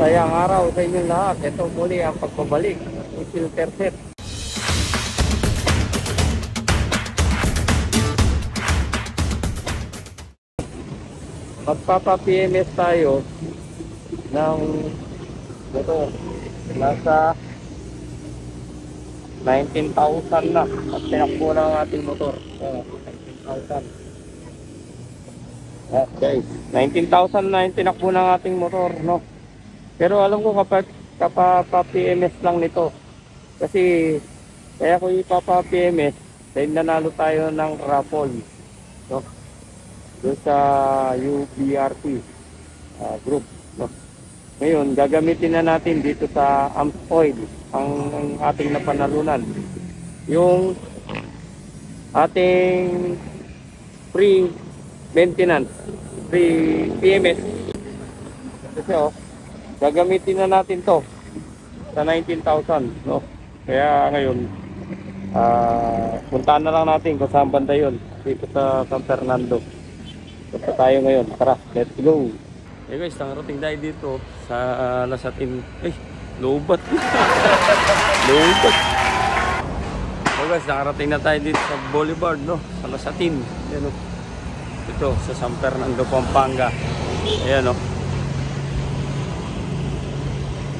Masayang araw sa inyong lahat. Ito muli ang pagbabalik ng filter set. Magpapa-PMS tayo ng motor. Nasa 19,000 na at tinakbo ng ating motor. 19,000. Okay, 19,000 na yung tinakbo ng ating motor, no? Pero alam ko kapag PMS lang nito. Kasi kaya ko ipapa-PMS dahil nanalo tayo ng raffle, no? Doon sa UBRT group, no? Ngayon, gagamitin na natin dito sa AMSOIL ang ating napanalunan. Yung ating free maintenance, free PMS. Kasi gagamitin na natin to sa 19,000, no? Kaya ngayon, puntaan na lang natin kung saan banda yun. Dito sa San Fernando. Punta tayo ngayon. Tara, let's go! Hey guys, nangarating tayo dito sa Lasatin. Lobat. Lobat. So guys, nakarating na tayo dito sa Boulevard, no? Sa Lasatin. Ayan, no? Ito, sa San Fernando, Pampanga. Ayan, no?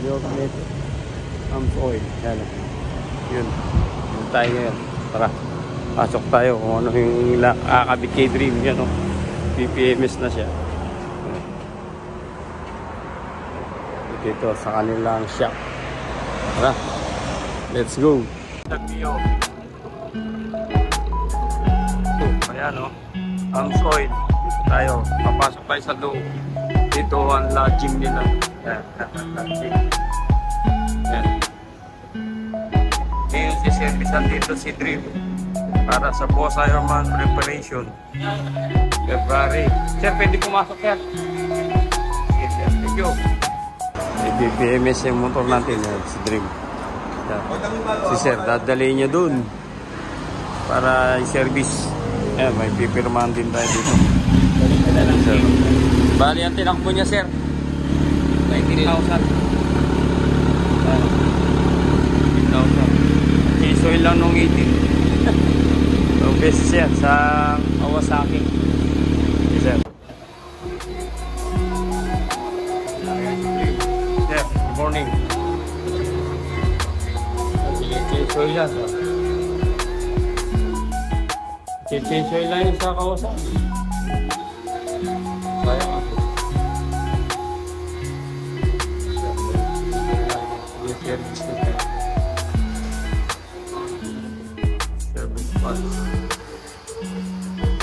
York AMSOIL. Ayan, no? Yun. Yun tayo ngayon. Tara, pasok tayo kung ano yung kakabit kay Dream. Yan, no? PPMS na siya. Dito sa kanilang shop. Tara, let's go. Ayan, no? AMSOIL. Dito tayo. Papasok tayo sa loob. Dito ang lodging nila. Ayan, lodging. Ayan. Ngayon si servicean dito si Dream para sa Boss Ironman preparation. February. Sir, pwede pumasok yan. Yes, thank you. PPMS yung motor natin, si Dream. Si Sir, dadalhin niya dun para i-service. Ayan, may pipirmahan din tayo dito. Sir. Bali ang tinakbo niya, Sir, 19,000. 19,000. Isoil lang nung 18. So, beses yan sa Kawasaki. Sir. Good morning. Change oil yan. Change oil lang yun sa Kawasaki. Kaya nga. Service parts.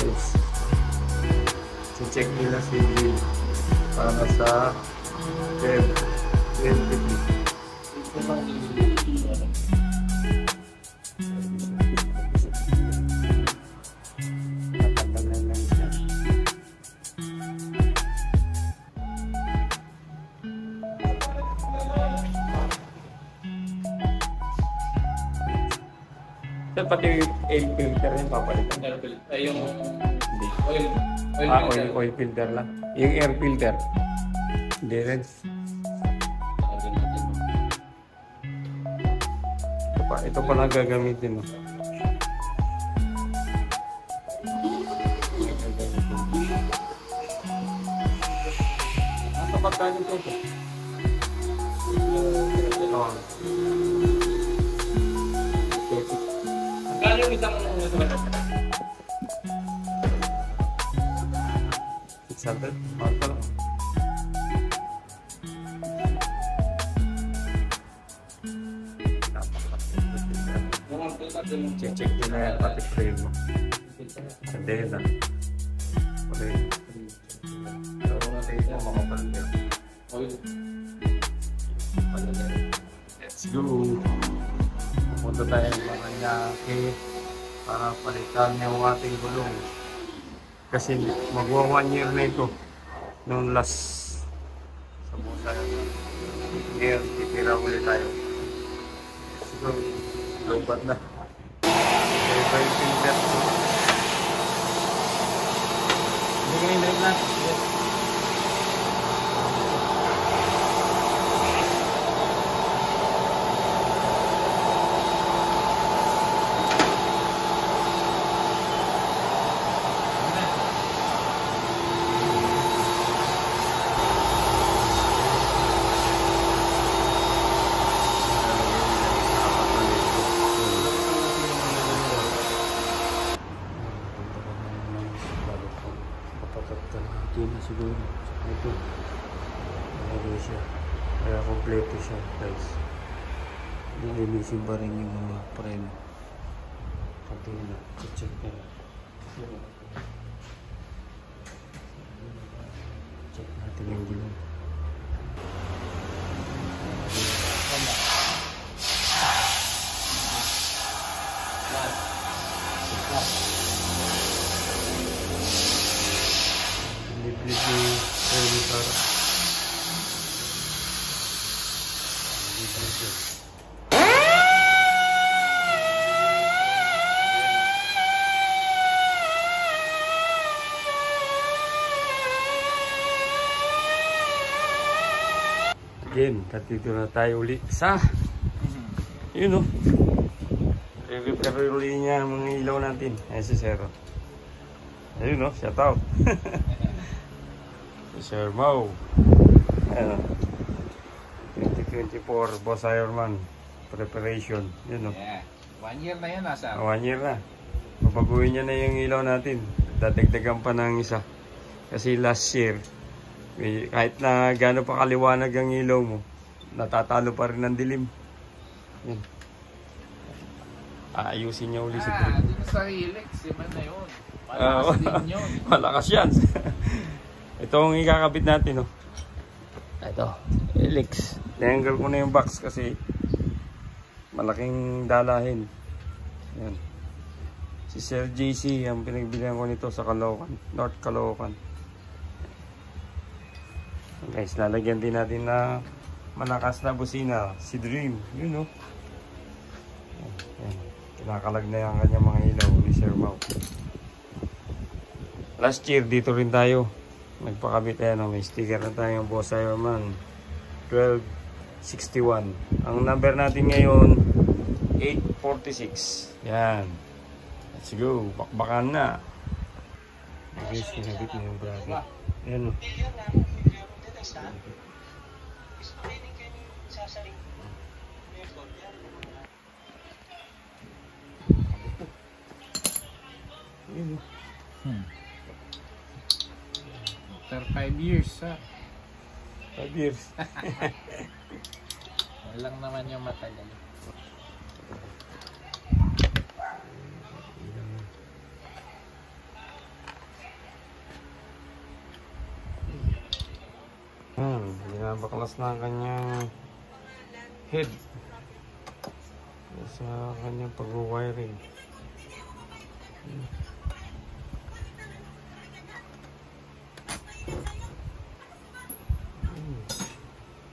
Yes. Check nila si Will para sa pati air filter yung papalitan. Ay, yung oil filter lang. Yung air filter. Hindi rin. Ito pa lang gagamitin mo. Ito pagkain ito. Magkano yung isang 600? Mahal pa lang. Check din na yan pati frame mo. Hindi na. Okay. Pero natin ito makapalit yan. Let's go. Punta tayo ng Paranaque para palitan yung ating gulong. Kasi magwa 1 year na ito. Noong last sa busa ngayon, titira ulit tayo. Let's go. Lobat na. Kaya yung filter. Hindi ka na. Yes. Kaya kompleto siya guys. Nilinisin pa rin yung mga preno. Pati na, check na. Check natin yung gulong. Libre ni Renatar. Again, dito na tayo ulit sa yun o. Re-repair ulit niya ang mga ilaw natin. Ayan si Sir. Ayun o, shout out. Si Sir Mau. Ayan o. 2024 Boss Ironman preparation. Yun o. Yeah. 1 year na yan nasa. 1 year na. Mabaguhin niya na yung ilaw natin. Dadagdagan pa ng isa. Kasi last year, kahit na gano'n pa kaliwanag ang ilaw mo, natatalo pa rin ng dilim. Yan. Aayusin niya uli si Greg. Dito sa Helix, man na yun. Malakas din yun. Malakas yan. Ito ang ikakabit natin. Oh. Ito, Helix. Tinanggal ko na yung box kasi malaking dalahin. Yan. Si Sir JC, ang pinagbilihan ko nito sa Caloocan, North Caloocan. Guys, lalagyan din natin na malakas na busina, si Dream, yun o. Kinakalag na yung kanyang mga ilaw ni Sir Mau. Last year, dito rin tayo. Nagpakabit tayo, may sticker na tayo, Boss Ironman 1261. Ang number natin ngayon, 846. Yan. Let's go. Bakbakan na. Guys, kinabit na yung bracket. Yan o. After 5 years, ha? 5 years. Walang naman yung matagal. Binabaklas na ang kanyang head sa kanyang pag-wiring.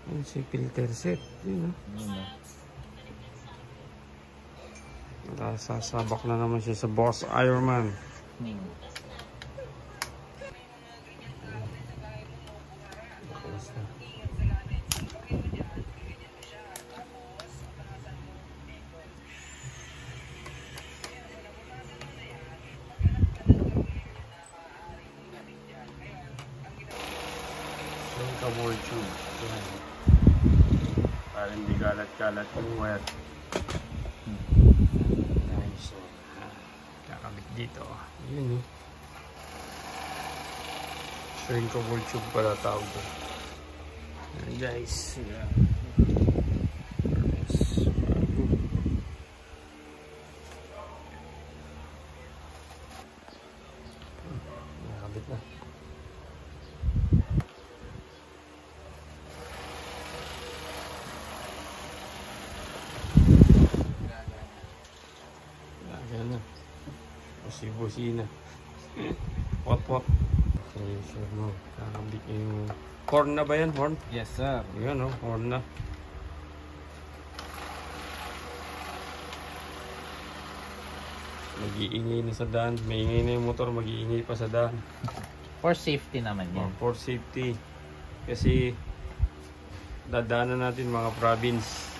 Yun si filter set. Yun, sasabak na naman siya sa Boss Ironman. Kabul tube. Para hindi kalat-kalat yung wire. Nice. Kakabit dito. Yun eh. Shrink kabul tube pala tawag doon. Guys. Yeah. Nakabit na. Busina. What? Okay, sure mo. Kakabit yung horn na ba yan? Horn? Yes, sir. Yan o, horn na. Mag-iingay na sa daan. May ingay na yung motor, mag-iingay pa sa daan. For safety naman yan. For safety. Kasi dadaanan natin mga province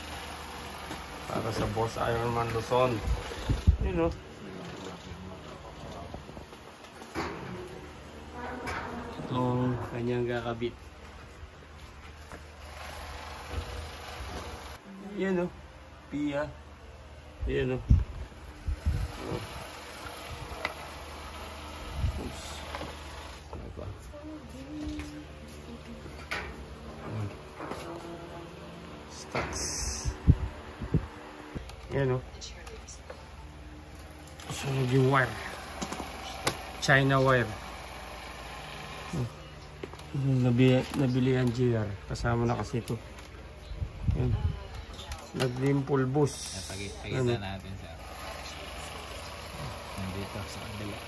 para sa Boss Ironman Luzon. Yun o. Itong kanyang kakabit. Yan o. Pia. Yan o. Oops. stocks. Yan o. Sunod yung wire. China wire. Nabili ang GR. Kasama na kasi ito. Yan. Nagdimpulbos. Pakita natin sa nandito sa kabila.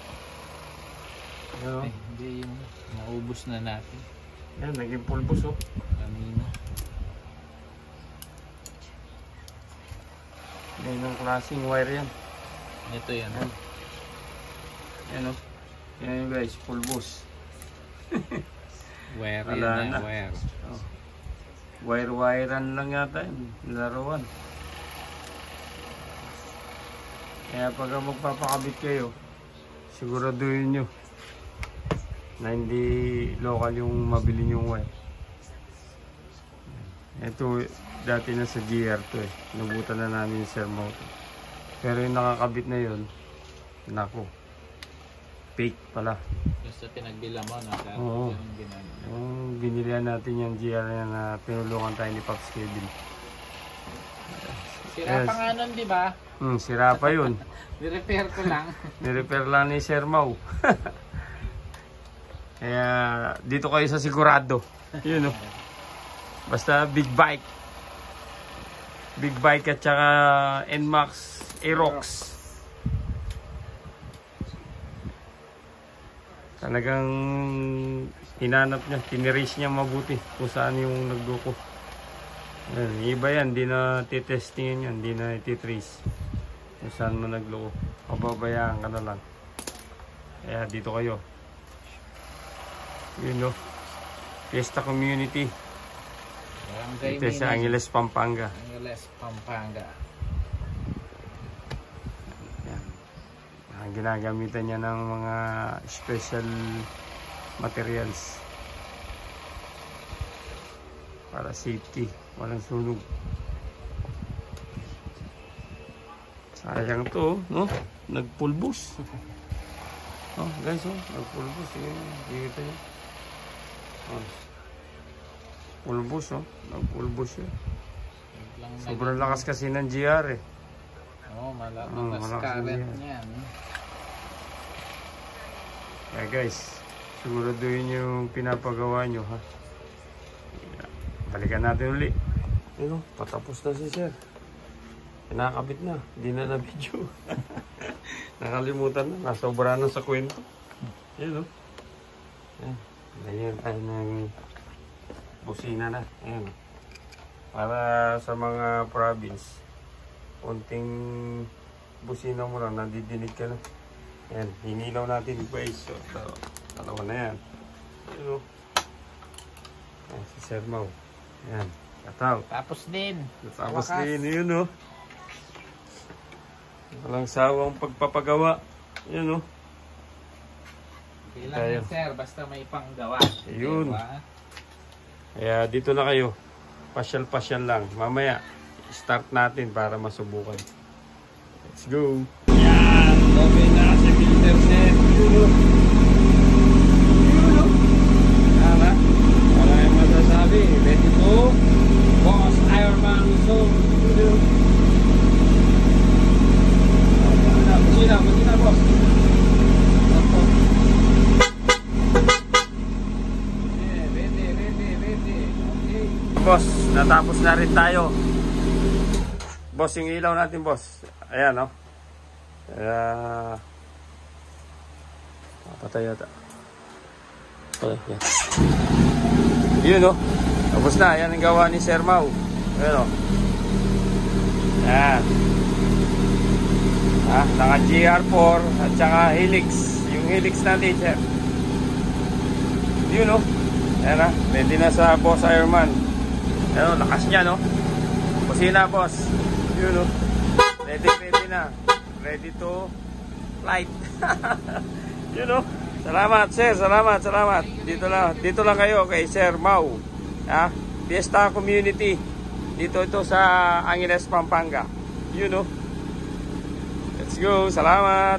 Ano? Hindi yung naubos na natin. Yan, naging pulbos oh. Kanina. Yan ang klaseng wire yan. Ito yan. Yan oh. Yan yung guys, pulbos. Wire Wala yan na. wire. Oh. Wire-wirean lang yata yun. Laruan. Kaya pag magpapakabit kayo, siguraduhin nyo na hindi local yung mabili yung wire. Ito, dati na sa GR to eh. Nabutan na namin yung sermo. Pero yung nakakabit na yun, nako, fake pala. Basta pinagbila mo na sa Oo. yung ginagawa. Yung binilihan natin yung GR na tinulungan tayo ni Pops Kevin. Sira pa nga nun, di ba? Sira pa yun. Ni-repair ko lang. Ni-repair lang ni Sir Mau. Kaya dito kayo sa sigurado. Yun o. Basta big bike. Big bike at saka NMAX Aerox. Talagang hinanap niya, tiniris niya mabuti kung saan yung nagduko. Yan, iba yan, di na titestingin yan, di na ititrace kung saan mo nagloko. Pababayaan ka na lang. Kaya dito kayo. Yun no. Fiesta Community. Ito sa Angeles, Pampanga. Angeles, Pampanga. Yan. Ang ginagamitan niya ng mga special materials para safety, walang sunog. Sayang to, no? Nagpulbos. Oh, guys, oh, nagpulbos. Dito niyo. Oh. Pulbos, oh. Nagpulbos yun. Sobrang lakas kasi ng GR eh. Oo, malakas current niyan. Kaya guys, siguraduhin yung pinapagawa nyo ha. Balikan natin uli. Ano, patapos na si Sir. Kinakabit na, hindi na na-video. Nakalimutan na, nasobra na sa kwento. Yan o. Ayan tayo ng busina na. Ayan. Para sa mga province, konting busina mo lang, nandidinig ka na. Ayan, hinilaw natin guys. So, dalawa na yan. Ayan o. Ayan, si Sir Mau. Ayan, kataw. Tapos din. Tapos din, yun o. Walang sawang pagpapagawa. Yun o. Kailan yan, sir, basta may panggawa. Ayun. Diba? Kaya dito na kayo. Pasyal-pasyal lang. Mamaya, start natin para masubukan. Let's go. Yan. Okay na si filter set. Yun o. Yun o. Tama. Wala yung masasabi. Ready to Boss Ironman Zone. Yun o. Busina, boss. Boss, natapos na rin tayo. Boss, yung ilaw natin, boss. Ayan, no? Patay yata. Okay, yan. Yun, no? Tapos na. Ayan ang gawa ni Sir Mau. Ayan, no? Ayan. Naka GR4 at saka Helix. Yung Helix natin, sir. Yun, no? Ayan, na. Ready na sa Boss Ironman. Ano, lakas niya, no? Busina, boss. Yun, no? Ready na. Ready to flight. Yun, no? Salamat, sir. Salamat. Dito lang kayo kay Sir Mau. Fiesta Community. Dito ito sa Angeles, Pampanga. Yun, no? Let's go. Salamat.